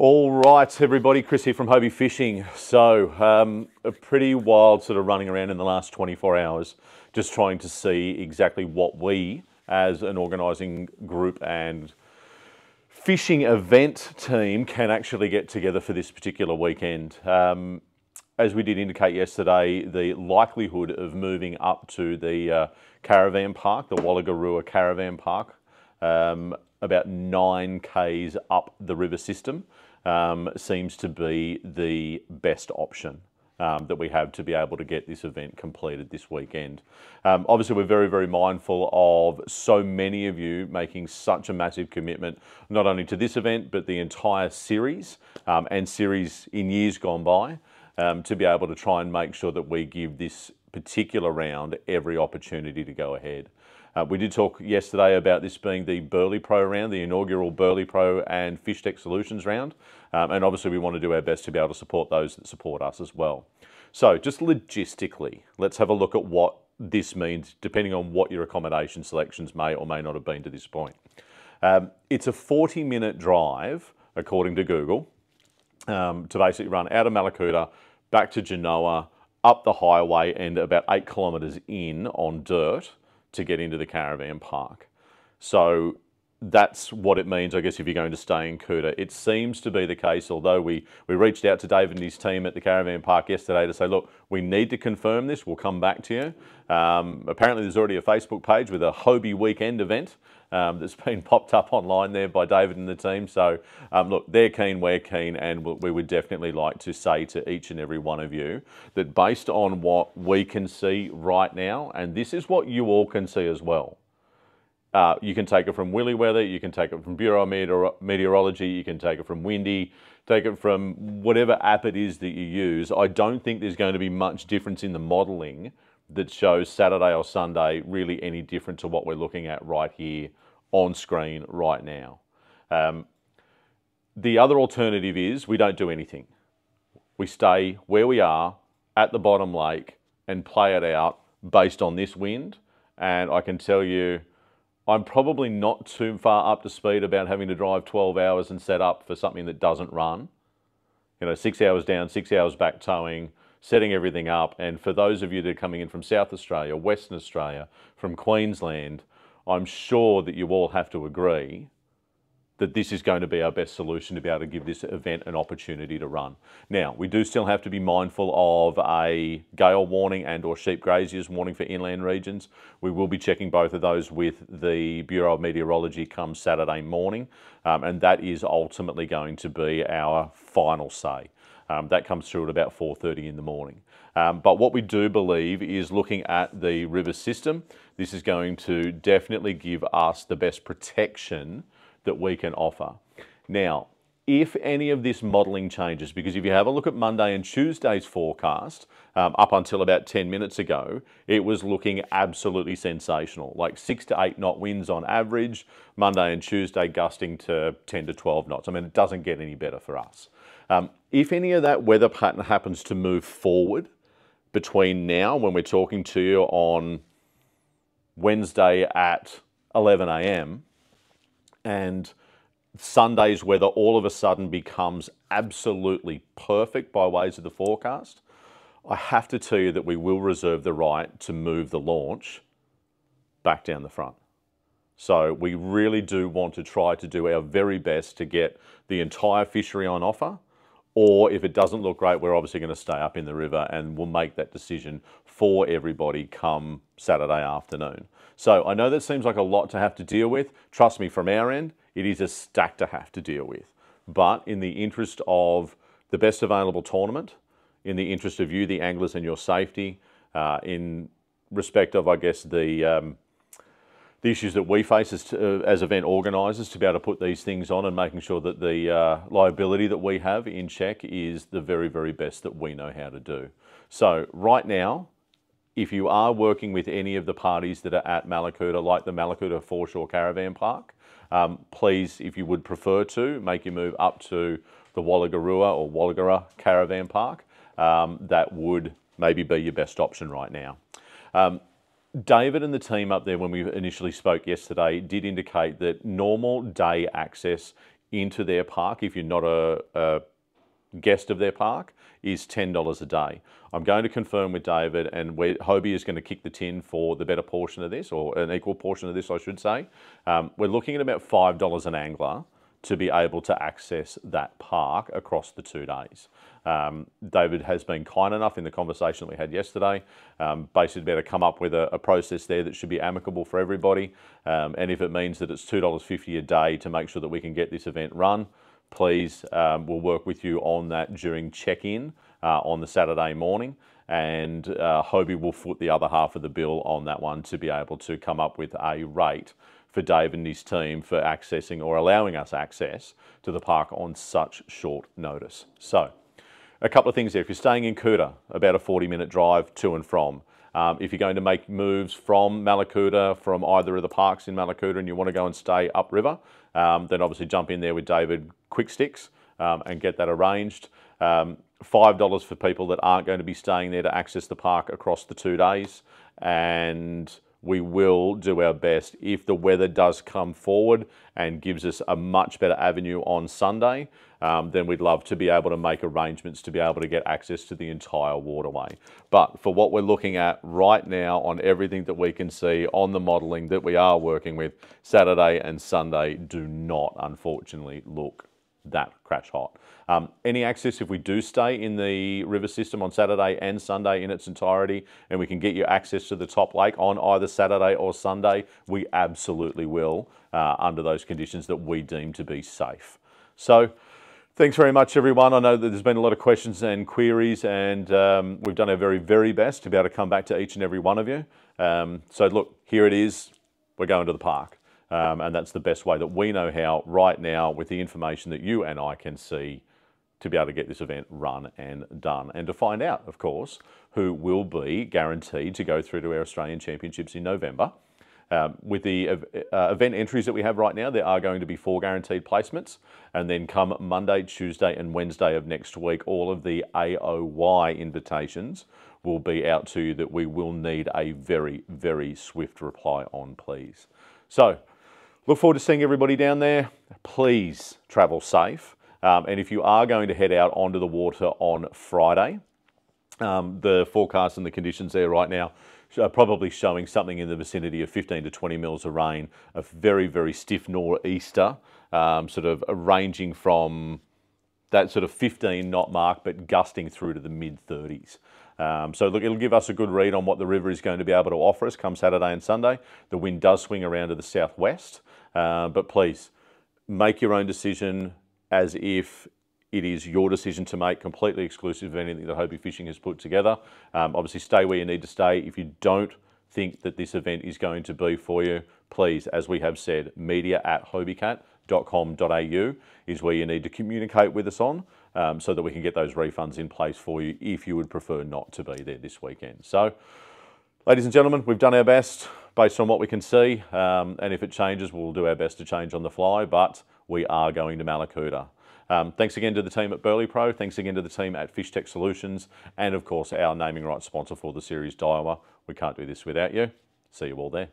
All right, everybody, Chris here from Hobie Fishing. So, a pretty wild sort of running around in the last 24 hours, just trying to see exactly what we, as an organising group and fishing event team, can actually get together for this particular weekend. As we did indicate yesterday, the likelihood of moving up to the caravan park, the Wallagaraugh Caravan Park, about 9 k's up the river system, seems to be the best option that we have to be able to get this event completed this weekend. Obviously, we're very, very mindful of so many of you making such a massive commitment, not only to this event, but the entire series and series in years gone by, to be able to try and make sure that we give this particular round every opportunity to go ahead. We did talk yesterday about this being the Burley Pro round, the inaugural Burley Pro and Fish Tech Solutions round. And obviously we want to do our best to be able to support those that support us as well. So just logistically, let's have a look at what this means, depending on what your accommodation selections may or may not have been to this point. It's a 40-minute drive, according to Google, to basically run out of Mallacoota, back to Genoa, up the highway, and about 8 kilometres in on dirt to get into the caravan park. So that's what it means, I guess, if you're going to stay in Coota. It seems to be the case, although we reached out to David and his team at the caravan park yesterday to say, look, we need to confirm this, we'll come back to you. Apparently there's already a Facebook page with a Hobie weekend event that's been popped up online there by David and the team. So look, they're keen, we're keen, and we would definitely like to say to each and every one of you that based on what we can see right now, and this is what you all can see as well, you can take it from Willy Weather, you can take it from Bureau of Meteorology, you can take it from Windy, take it from whatever app it is that you use. I don't think there's going to be much difference in the modelling that shows Saturday or Sunday really any different to what we're looking at right here on screen right now. The other alternative is we don't do anything. We stay where we are at the bottom lake and play it out based on this wind. And I can tell you, I'm probably not too far up to speed about having to drive 12 hours and set up for something that doesn't run. You know, 6 hours down, 6 hours back towing, setting everything up. And for those of you that are coming in from South Australia, Western Australia, from Queensland, I'm sure that you all have to agree that this is going to be our best solution to be able to give this event an opportunity to run. Now, we do still have to be mindful of a gale warning and or sheep graziers warning for inland regions. We will be checking both of those with the Bureau of Meteorology come Saturday morning, and that is ultimately going to be our final say. That comes through at about 4:30 in the morning. But what we do believe is looking at the river system, this is going to definitely give us the best protection that we can offer. Now, if any of this modelling changes, because if you have a look at Monday and Tuesday's forecast, up until about 10 minutes ago, it was looking absolutely sensational, like 6 to 8 knot winds on average, Monday and Tuesday gusting to 10 to 12 knots. I mean, it doesn't get any better for us. If any of that weather pattern happens to move forward between now, when we're talking to you on Wednesday at 11 a.m, and Sunday's weather all of a sudden becomes absolutely perfect by ways of the forecast, I have to tell you that we will reserve the right to move the launch back down the front. So we really do want to try to do our very best to get the entire fishery on offer, or if it doesn't look great, we're obviously going to stay up in the river and we'll make that decision for everybody come Saturday afternoon. So I know that seems like a lot to have to deal with. Trust me, from our end, it is a stack to have to deal with. But in the interest of the best available tournament, in the interest of you, the anglers, and your safety, in respect of, I guess, the issues that we face as event organisers to be able to put these things on and making sure that the liability that we have in check is the very, very best that we know how to do. So right now, if you are working with any of the parties that are at Mallacoota, like the Mallacoota Foreshore Caravan Park, please, if you would prefer to, make your move up to the Wallagaraugh or Wallagaraugh Caravan Park. That would maybe be your best option right now. David and the team up there, when we initially spoke yesterday, did indicate that normal day access into their park, if you're not a guest of their park, is $10 a day. I'm going to confirm with David, and Hobie is going to kick the tin for the better portion of this, or an equal portion of this, I should say. We're looking at about $5 an angler to be able to access that park across the 2 days. David has been kind enough in the conversation that we had yesterday, basically to be able to come up with a process there that should be amicable for everybody. And if it means that it's $2.50 a day to make sure that we can get this event run, please, we'll work with you on that during check-in on the Saturday morning, and Hobie will foot the other half of the bill on that one to be able to come up with a rate for Dave and his team for accessing or allowing us access to the park on such short notice. So, a couple of things there. If you're staying in Coota, about a 40-minute drive to and from. If you're going to make moves from Mallacoota, from either of the parks in Mallacoota, and you want to go and stay upriver, then obviously jump in there with David Quick Sticks and get that arranged. $5 for people that aren't going to be staying there to access the park across the 2 days. And we will do our best if the weather does come forward and gives us a much better avenue on Sunday, then we'd love to be able to make arrangements to be able to get access to the entire waterway. But for what we're looking at right now on everything that we can see on the modelling that we are working with, Saturday and Sunday do not, unfortunately, look that crash hot. Any access, if we do stay in the river system on Saturday and Sunday in its entirety, and we can get you access to the top lake on either Saturday or Sunday, we absolutely will, under those conditions that we deem to be safe. So, thanks very much, everyone. I know that there's been a lot of questions and queries, and we've done our very, very best to be able to come back to each and every one of you. So look, here it is. We're going to the park. And that's the best way that we know how right now, with the information that you and I can see, to be able to get this event run and done. And to find out, of course, who will be guaranteed to go through to our Australian Championships in November. With the event entries that we have right now, there are going to be 4 guaranteed placements. And then come Monday, Tuesday and Wednesday of next week, all of the AOY invitations will be out to you that we will need a very, very swift reply on, please. So, look forward to seeing everybody down there. Please travel safe. And if you are going to head out onto the water on Friday, the forecast and the conditions there right now are probably showing something in the vicinity of 15 to 20 mils of rain, a very, very stiff nor'easter, sort of ranging from that sort of 15 knot mark, but gusting through to the mid-30s. So look, it'll give us a good read on what the river is going to be able to offer us come Saturday and Sunday. The wind does swing around to the southwest, but please make your own decision as if it is your decision to make, completely exclusive of anything that Hobie Fishing has put together. Obviously stay where you need to stay. If you don't think that this event is going to be for you, please, as we have said, media@hobiecat.com.au is where you need to communicate with us on, so that we can get those refunds in place for you if you would prefer not to be there this weekend. So, ladies and gentlemen, we've done our best based on what we can see, and if it changes, we'll do our best to change on the fly, but we are going to Mallacoota. Thanks again to the team at Burley Pro, thanks again to the team at Fish Tech Solutions, and of course our naming rights sponsor for the series, Daiwa. We can't do this without you. See you all there.